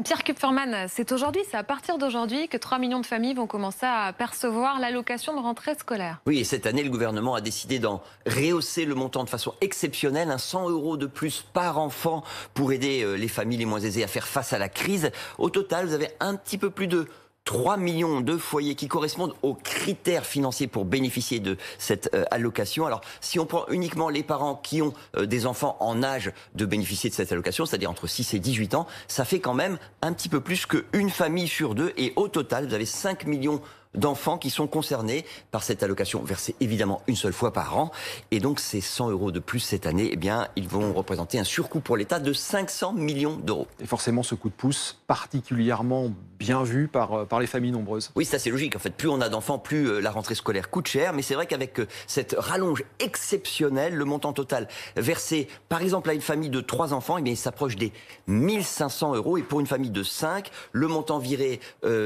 Pierre Kupferman, c'est aujourd'hui, c'est à partir d'aujourd'hui que 3 millions de familles vont commencer à percevoir l'allocation de rentrée scolaire. Oui, et cette année, le gouvernement a décidé d'en rehausser le montant de façon exceptionnelle, 100 € de plus par enfant pour aider les familles les moins aisées à faire face à la crise. Au total, vous avez un petit peu plus de 3 millions de foyers qui correspondent aux critères financiers pour bénéficier de cette allocation. Alors, si on prend uniquement les parents qui ont des enfants en âge de bénéficier de cette allocation, c'est-à-dire entre 6 et 18 ans, ça fait quand même un petit peu plus qu'une famille sur deux. Et au total, vous avez 5 millions d'enfants qui sont concernés par cette allocation versée évidemment une seule fois par an. Et donc ces 100 € de plus cette année, eh bien, ils vont représenter un surcoût pour l'État de 500 millions d'euros. Et forcément, ce coup de pouce particulièrement bien vu par les familles nombreuses. Oui, c'est assez logique. En fait, plus on a d'enfants, plus la rentrée scolaire coûte cher. Mais c'est vrai qu'avec cette rallonge exceptionnelle, le montant total versé, par exemple, à une famille de 3 enfants, eh bien, il s'approche des 1500 €. Et pour une famille de 5, le montant viré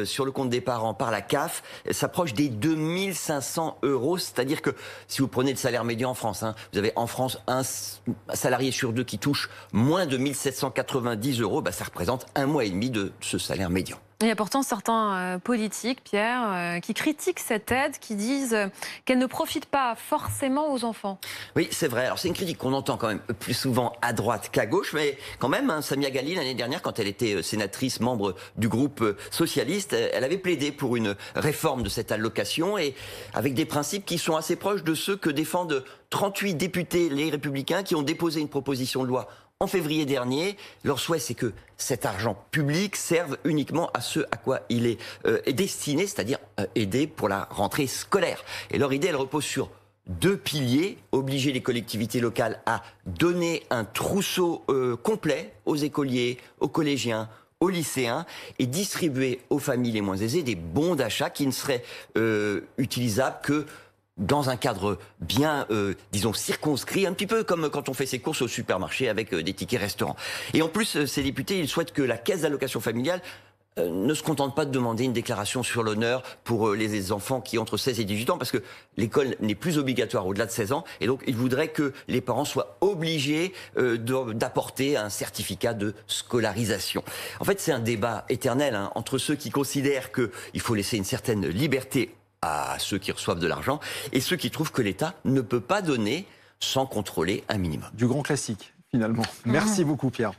sur le compte des parents par la CAF s'approche des 2500 €. C'est-à-dire que si vous prenez le salaire médian en France, vous avez en France un salarié sur deux qui touche moins de 1790 €, ça représente un mois et demi de ce salaire médian. Il y a pourtant certains politiques, Pierre, qui critiquent cette aide, qui disent qu'elle ne profite pas forcément aux enfants. Oui, c'est vrai. Alors c'est une critique qu'on entend quand même plus souvent à droite qu'à gauche, mais quand même, Samia Ghali, l'année dernière, quand elle était sénatrice, membre du groupe socialiste, elle avait plaidé pour une réforme de cette allocation, et avec des principes qui sont assez proches de ceux que défendent 38 députés, les Républicains, qui ont déposé une proposition de loi en février dernier. Leur souhait, c'est que cet argent public serve uniquement à ce à quoi il est destiné, c'est-à-dire aider pour la rentrée scolaire. Et leur idée, elle repose sur 2 piliers: obliger les collectivités locales à donner un trousseau complet aux écoliers, aux collégiens, aux lycéens, et distribuer aux familles les moins aisées des bons d'achat qui ne seraient utilisables que dans un cadre bien, disons, circonscrit, un petit peu comme quand on fait ses courses au supermarché avec des tickets restaurants. Et en plus, ces députés, ils souhaitent que la caisse d'allocation familiale ne se contente pas de demander une déclaration sur l'honneur pour les enfants qui ont entre 16 et 18 ans, parce que l'école n'est plus obligatoire au-delà de 16 ans, et donc ils voudraient que les parents soient obligés d'apporter un certificat de scolarisation. En fait, c'est un débat éternel entre ceux qui considèrent qu'il faut laisser une certaine liberté à ceux qui reçoivent de l'argent, et ceux qui trouvent que l'État ne peut pas donner sans contrôler un minimum. Du grand classique, finalement. Merci beaucoup, Pierre.